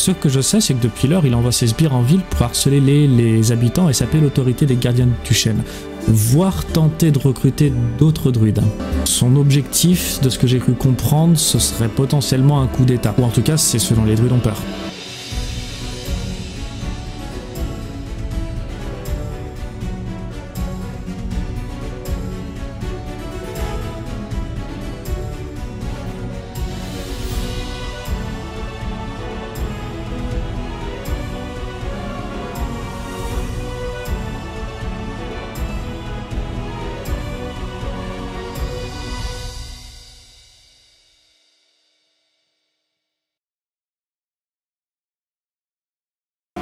Ce que je sais, c'est que depuis lors, il envoie ses sbires en ville pour harceler les habitants et s'appeler l'autorité des gardiens du chêne, voire tenter de recruter d'autres druides. Son objectif, de ce que j'ai cru comprendre, ce serait potentiellement un coup d'état, ou en tout cas, c'est ce dont les druides ont peur.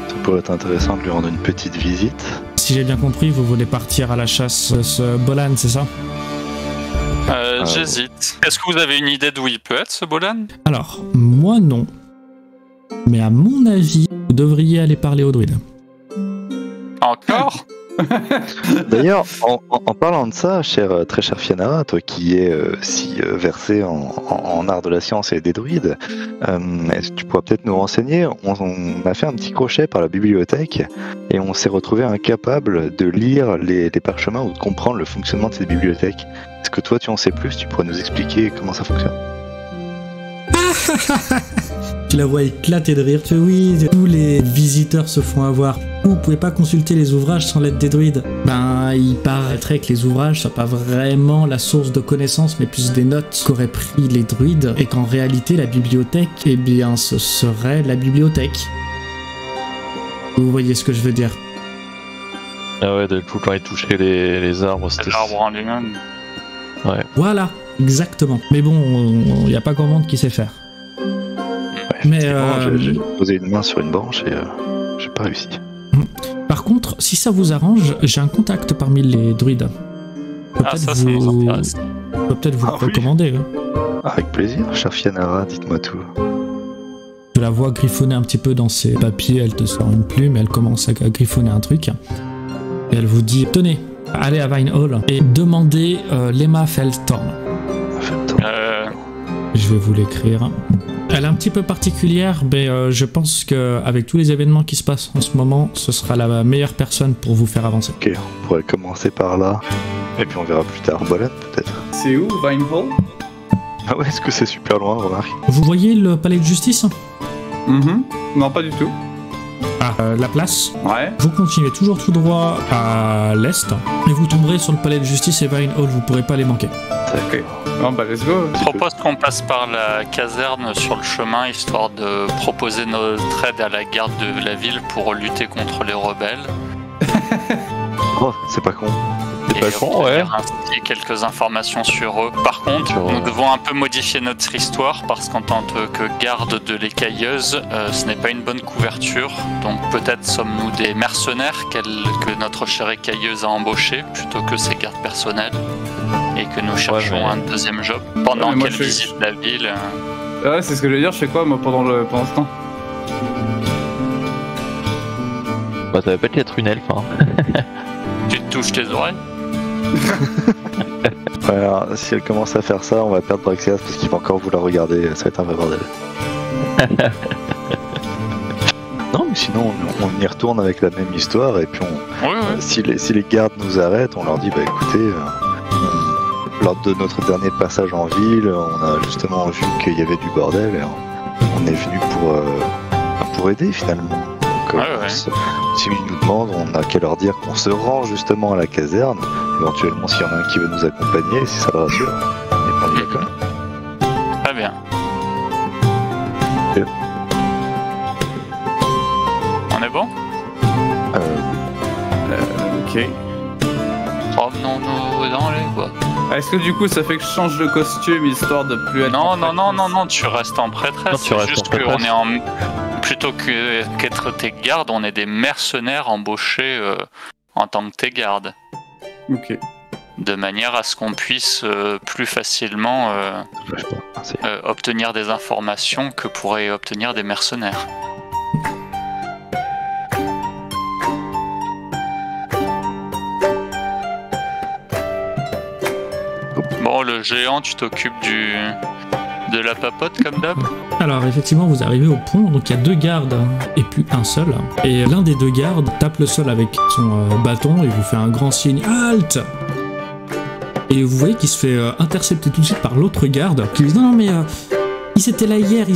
Ça pourrait être intéressant de lui rendre une petite visite. Si j'ai bien compris, vous voulez partir à la chasse de ce Bolan, c'est ça? J'hésite. Est-ce que vous avez une idée d'où il peut être, ce Bolan? Alors, moi non. Mais à mon avis, vous devriez aller parler aux druides. Encore? D'ailleurs, en parlant de ça, très cher Fianara, toi qui es si versé en art de la science et des druides, est-ce que tu pourrais peut-être nous renseigner? On a fait un petit crochet par la bibliothèque et on s'est retrouvé incapable de lire les parchemins ou de comprendre le fonctionnement de cette bibliothèque. Est-ce que toi tu en sais plus? Tu pourrais nous expliquer comment ça fonctionne? Tu la vois éclater de rire. Tu vois, oui, tous les visiteurs se font avoir. Vous pouvez pas consulter les ouvrages sans l'aide des druides. Ben, il paraîtrait que les ouvrages soient pas vraiment la source de connaissances, mais plus des notes qu'auraient pris les druides, et qu'en réalité, la bibliothèque, eh bien, ce serait la bibliothèque. Vous voyez ce que je veux dire? Ah ouais, du coup, quand il touchait les arbres, c'était... L'arbre en lui-même. Ouais. Voilà, exactement. Mais bon, il n'y a pas grand monde qui sait faire. Mais j'ai posé une main sur une branche et j'ai pas réussi. Par contre, si ça vous arrange, j'ai un contact parmi les druides. Ça nous intéresse. Je peux peut-être vous recommander. Hein. Avec plaisir, cher Fianara, dites-moi tout. Je la vois griffonner un petit peu dans ses papiers, elle te sort une plume, elle commence à griffonner un truc. Et elle vous dit, tenez, allez à Vine Hall et demandez Lema Felthorn. Je vais vous l'écrire. Elle est un petit peu particulière, mais je pense qu'avec tous les événements qui se passent en ce moment, ce sera la meilleure personne pour vous faire avancer. Ok, on pourrait commencer par là, et puis on verra plus tard Bolan peut-être. C'est où, Vine Hall? Ah ouais, est-ce que c'est super loin, remarque? Vous voyez le palais de justice? Non, pas du tout. La place. Ouais. Vous continuez toujours tout droit à l'est, et vous tomberez sur le palais de justice et Vine Hall, vous pourrez pas les manquer. Ok. Bon bah let's go. Je propose qu'on passe par la caserne sur le chemin, histoire de proposer notre aide à la garde de la ville pour lutter contre les rebelles. Oh, c'est pas con. Et obtenir ainsi quelques informations sur eux. Par contre, nous devons un peu modifier notre histoire parce qu'en tant que garde de l'écailleuse, ce n'est pas une bonne couverture. Donc peut-être sommes-nous des mercenaires que notre chère écailleuse a embauchés plutôt que ses gardes personnels. Et que nous cherchons un deuxième job pendant qu'elle visite la ville. Ouais, c'est ce que je veux dire. Je fais quoi moi pendant ce temps? Bah, ça va peut-être être une elfe, hein. Tu te touches tes oreilles? Ouais, alors, si elle commence à faire ça, on va perdre Braxias parce qu'il va encore vouloir regarder, ça va être un vrai bordel. Non, mais sinon, on y retourne avec la même histoire, et puis si les gardes nous arrêtent, on leur dit, bah écoutez, lors de notre dernier passage en ville, on a justement vu qu'il y avait du bordel, et on est venu pour aider finalement. Donc, s'ils nous demandent, on n'a qu'à leur dire qu'on se rend justement à la caserne. Éventuellement, s'il y en a un qui veut nous accompagner, si ça le rassure, et ben on y va quand même. Très bien. Okay. On est bon? Ok. Promenons-nous dans les bois. Est-ce que du coup ça fait que je change de costume histoire de plus être... Non, tu restes en prêtresse. C'est juste qu'on est en... Plutôt qu'être tes gardes, on est des mercenaires embauchés en tant que tes gardes. Ok. De manière à ce qu'on puisse plus facilement obtenir des informations que pourraient obtenir des mercenaires. Bon, le géant, tu t'occupes De la papote comme d'hab. Alors effectivement vous arrivez au pont, donc il y a 2 gardes et plus un seul. Et l'un des 2 gardes tape le sol avec son bâton et vous fait un grand signe HALT. Et vous voyez qu'il se fait intercepter tout de suite par l'autre garde qui lui dit non mais ils étaient là hier,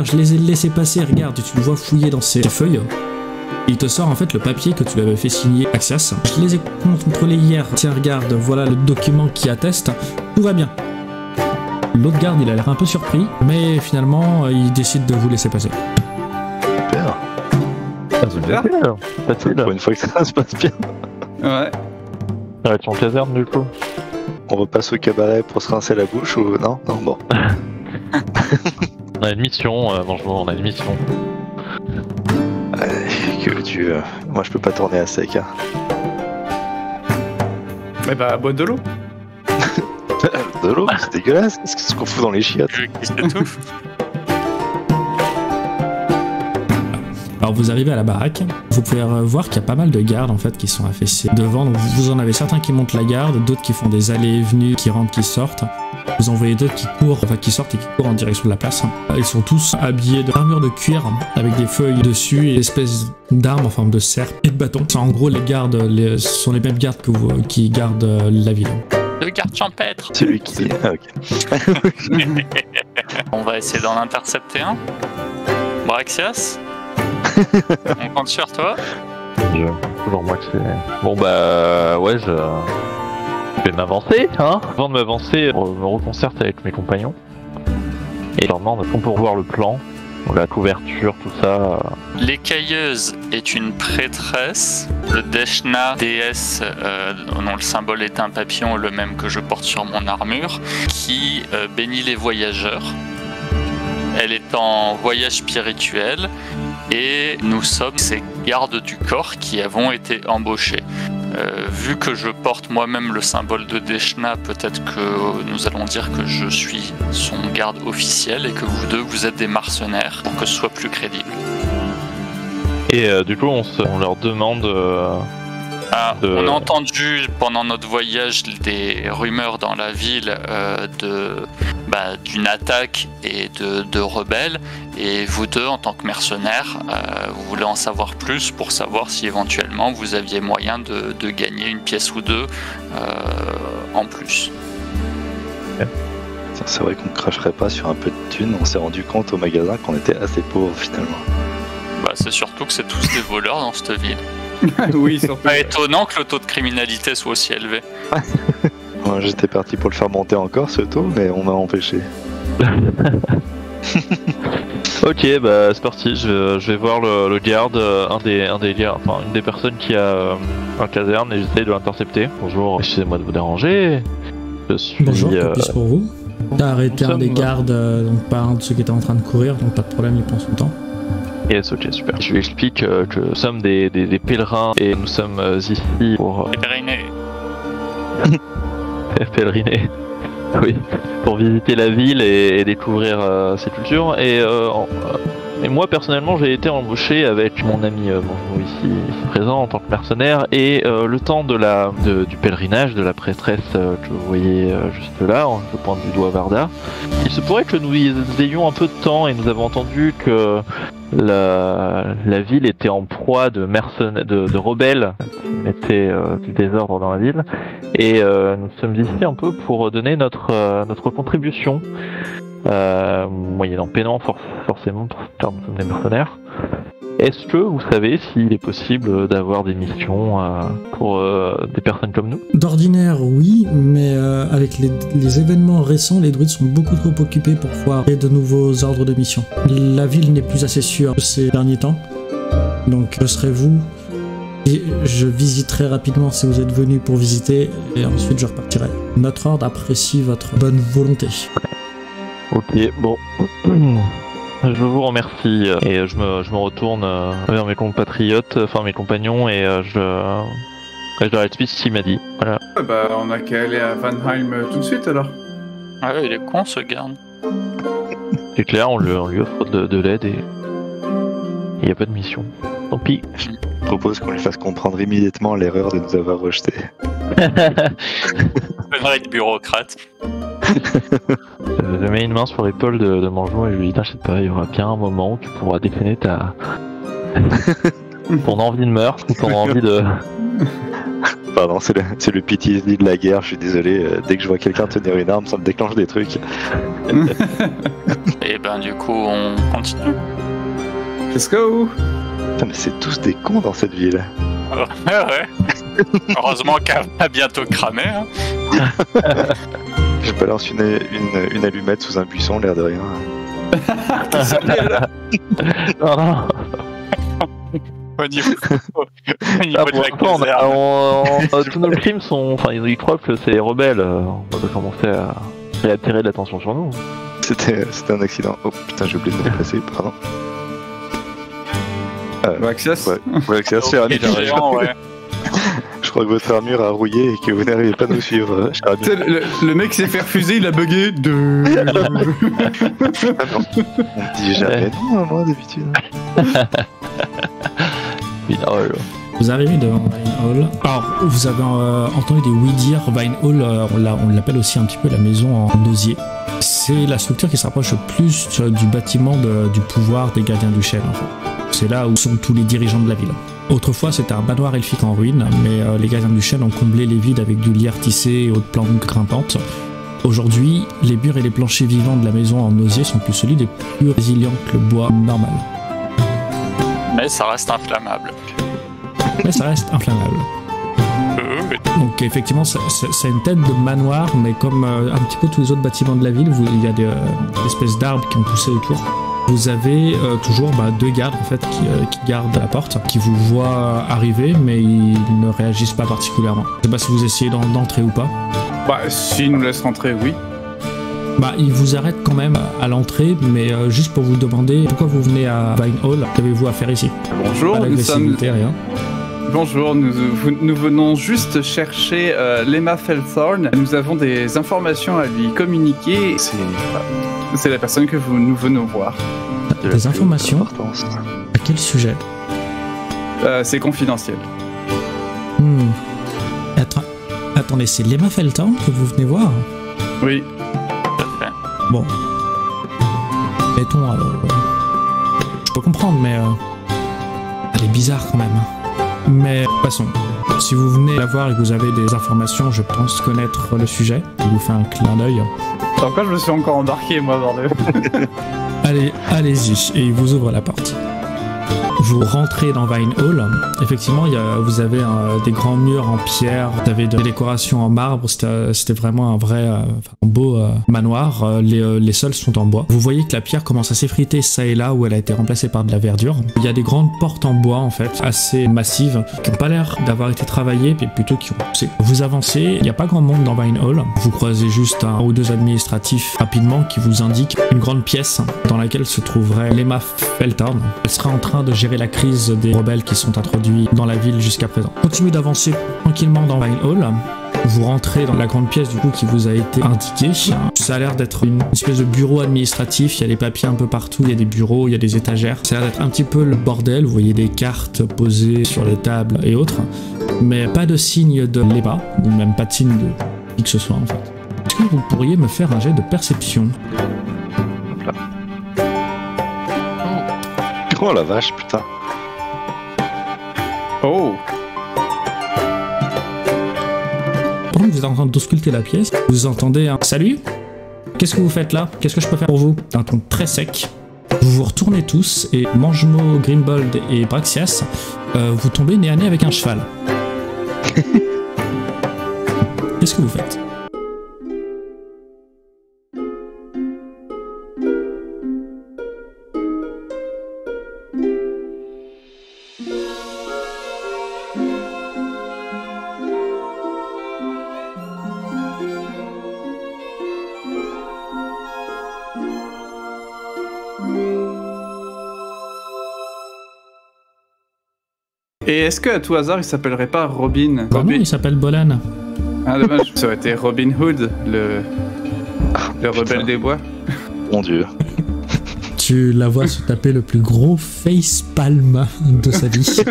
je les ai laissés passer, regarde, tu le vois fouiller dans ses feuilles. Il te sort en fait le papier que tu lui avais fait signer Axias. Je les ai contrôlés hier, tiens regarde, voilà le document qui atteste, tout va bien. L'autre garde il a l'air un peu surpris, mais finalement il décide de vous laisser passer. Super. C'est bien. Facile. Pour une fois que ça se passe bien. Ouais. Ça va être son caserne du coup. On repasse au cabaret pour se rincer la bouche ou non? Non, bon. On a une mission, bonjour, on a une mission. Que veux-tu moi je peux pas tourner à sec. Hein. Eh bah, boîte de l'eau. De l'eau, c'est dégueulasse. Qu'est-ce qu'on fout dans les chiottes? Je qui s'étouffe. Alors vous arrivez à la baraque, vous pouvez voir qu'il y a pas mal de gardes en fait qui sont affaissés devant, donc vous en avez certains qui montent la garde, d'autres qui font des allées et venues, qui rentrent, qui sortent. Vous en voyez d'autres qui courent, enfin qui sortent et qui courent en direction de la place. Ils sont tous habillés d'armure de cuir avec des feuilles dessus et espèces d'armes en forme de serpe et de bâton. En gros les gardes, ce sont les mêmes gardes que vous, qui gardent la ville. Le garde champêtre. Celui qui... Ah, ok. On va essayer d'en intercepter un. Braxias. On compte sur toi. Toujours moi que c'est... Bon bah ouais, je vais m'avancer, hein. Avant de m'avancer, je me reconcerte avec mes compagnons. Et je leur demande est-ce qu'on peut revoir le plan, la couverture, tout ça. L'écailleuse est une prêtresse. Le Deshna, déesse, dont le symbole est un papillon, le même que je porte sur mon armure, qui bénit les voyageurs. Elle est en voyage spirituel et nous sommes ces gardes du corps qui avons été embauchés. Vu que je porte moi-même le symbole de Deshna, peut-être que nous allons dire que je suis son garde officiel et que vous deux, vous êtes des mercenaires pour que ce soit plus crédible. Et du coup, on leur demande... On a entendu pendant notre voyage des rumeurs dans la ville d'une attaque et de rebelles, et vous deux en tant que mercenaires vous voulez en savoir plus pour savoir si éventuellement vous aviez moyen de gagner une pièce ou deux en plus. C'est vrai qu'on cracherait pas sur un peu de thunes, on s'est rendu compte au magasin qu'on était assez pauvres finalement. C'est surtout que c'est tous des voleurs dans cette ville. Oui, surtout. Pas étonnant que le taux de criminalité soit aussi élevé. Moi, j'étais parti pour le faire monter encore ce taux, mais on m'a empêché. Ok, bah c'est parti, je vais voir le garde, une des personnes qui a un caserne et j'essaye de l'intercepter. Bonjour, excusez-moi de vous déranger. Je suis... Bonjour, que puis-je pour vous? T'as arrêté un des gardes, donc pas un de ceux qui étaient en train de courir, donc pas de problème, il prend son temps. Yes, ok, super. Je lui explique que nous sommes des pèlerins et nous sommes ici pour... Pèleriner. Oui, pour visiter la ville et découvrir ses cultures. Et moi, personnellement, j'ai été embauché avec mon ami ici présent en tant que mercenaire. Et le temps du pèlerinage de la prêtresse que vous voyez juste là, je pointe du doigt Varda, il se pourrait que nous ayons un peu de temps et nous avons entendu que la ville était en proie de rebelles qui mettaient du désordre dans la ville. Et nous sommes ici un peu pour donner notre contribution. Moyennant paiement forcément car nous sommes des mercenaires. Est-ce que vous savez s'il est possible d'avoir des missions pour des personnes comme nous? D'ordinaire oui, mais avec les événements récents, les druides sont beaucoup trop occupés pour pouvoir créer de nouveaux ordres de mission. La ville n'est plus assez sûre ces derniers temps, donc ce serait vous. Et je visiterai rapidement si vous êtes venus pour visiter, et ensuite je repartirai. Notre ordre apprécie votre bonne volonté. Ok, bon. Je vous remercie et je me retourne vers mes compatriotes, enfin mes compagnons, et je leur explique ce qu'il m'a dit. Voilà. On a qu'à aller à Vanheim tout de suite alors. Ah ouais, il est con ce garde. C'est clair, on lui offre de l'aide et il n'y a pas de mission. Tant pis. Je propose qu'on lui fasse comprendre immédiatement l'erreur de nous avoir rejetés. Connerie de bureaucrate. Je mets une main sur l'épaule de Manjou et je lui dis t'inquiète pas, il y aura bien un moment où tu pourras décliner ton envie de meurtre ou ton envie de... Pardon, c'est le PTSD de la guerre, je suis désolé, dès que je vois quelqu'un tenir une arme, ça me déclenche des trucs. Et ben du coup, on continue. Let's go. Putain, mais c'est tous des cons dans cette ville. Ouais. Heureusement qu'elle va bientôt cramer. Hein. Je balance une allumette sous un buisson, l'air de rien. Non. Au niveau de la caserne. Tous nos crimes sont... Enfin, ils croient que c'est les rebelles. On va commencer à attirer de l'attention sur nous. C'était un accident. Oh putain, j'ai oublié de me déplacer, pardon. Vaxias. Vaxias, cher ami. Ouais. Je crois que votre armure a rouillé et que vous n'arrivez pas à nous suivre, cher ami. Le mec s'est fait refuser, il a bugué. Ah non. On me dit jamais non, moi, d'habitude. Vous arrivez devant Vine Hall. Alors, vous avez entendu des oui dire. Vine Hall, on l'appelle aussi un petit peu la maison en osier. C'est la structure qui se rapproche le plus du bâtiment du pouvoir des gardiens du chêne, en fait. C'est là où sont tous les dirigeants de la ville. Autrefois, c'était un manoir elfique en ruine, mais les gardiens du chêne ont comblé les vides avec du lierre tissé et autres plantes grimpantes. Aujourd'hui, les murs et les planchers vivants de la maison en osier sont plus solides et plus résilients que le bois normal. Mais ça reste inflammable. Donc effectivement, c'est une tête de manoir, mais comme un petit peu tous les autres bâtiments de la ville, il y a des espèces d'arbres qui ont poussé autour. Vous avez toujours deux gardes en fait qui gardent la porte, qui vous voient arriver, mais ils ne réagissent pas particulièrement. Je sais pas si vous essayez d'entrer ou pas. Bah, s'ils nous laissent rentrer, oui. Bah, ils vous arrêtent quand même à l'entrée, mais juste pour vous demander pourquoi vous venez à Vine Hall, qu'avez-vous à faire ici? Bonjour, pas d'agressivité, rien. Bonjour, nous venons juste chercher Lema Felthorn. Nous avons des informations à lui communiquer. C'est la personne que nous venons voir. Des informations? À quel sujet? C'est confidentiel. Attendez, c'est Lema Felthorn que vous venez voir? Oui. Bon. Mettons, je peux comprendre, mais elle est bizarre quand même. Mais passons. Si vous venez la voir et que vous avez des informations, je pense connaître le sujet. Je vous fais un clin d'œil. Pourquoi je me suis encore embarqué, moi, bordel? Allez-y, et il vous ouvre la porte. Vous rentrez dans Vine Hall. Effectivement, vous avez des grands murs en pierre, vous avez des décorations en marbre. C'était vraiment un vrai, beau manoir. Les sols sont en bois. Vous voyez que la pierre commence à s'effriter ça et là où elle a été remplacée par de la verdure. Il y a des grandes portes en bois en fait, assez massives, qui n'ont pas l'air d'avoir été travaillées, mais plutôt qui ont poussé. Vous avancez, il n'y a pas grand monde dans Vine Hall. Vous croisez juste un ou deux administratifs rapidement qui vous indiquent une grande pièce dans laquelle se trouverait Lema Felthorn. Elle sera en train de gérer la crise des rebelles qui sont introduits dans la ville jusqu'à présent. Continuez d'avancer tranquillement dans Vine Hall. Vous rentrez dans la grande pièce du coup qui vous a été indiquée. Ça a l'air d'être une espèce de bureau administratif. Il y a des papiers un peu partout, il y a des bureaux, il y a des étagères. Ça a l'air d'être un petit peu le bordel. Vous voyez des cartes posées sur les tables et autres. Mais pas de signe de Lema, ou même pas de signe de qui que ce soit en fait. Est-ce que vous pourriez me faire un jet de perception? Oh la vache, putain. Oh. Pendant que vous êtes en train d'ausculter la pièce, vous entendez un « Salut, qu'est-ce que vous faites là? Qu'est-ce que je peux faire pour vous ?» d'un ton très sec. Vous vous retournez tous et Manjmo, Grimbold et Braxias, vous tombez nez à nez avec un cheval. Qu'est-ce que vous faites? Et est-ce qu'à tout hasard il s'appellerait pas Robin? Non, il s'appelle Bolan. Ah dommage, ça aurait été Robin Hood, le rebelle des bois. Mon dieu. Tu la vois se taper le plus gros facepalm de sa vie.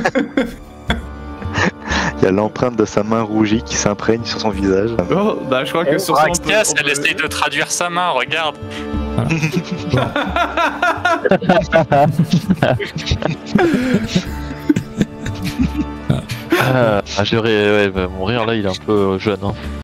Il y a l'empreinte de sa main rougie qui s'imprègne sur son visage. Oh, bah je crois que sur ça on peut... elle essaye de traduire sa main, regarde. Mon rire là il est un peu jeune. Hein.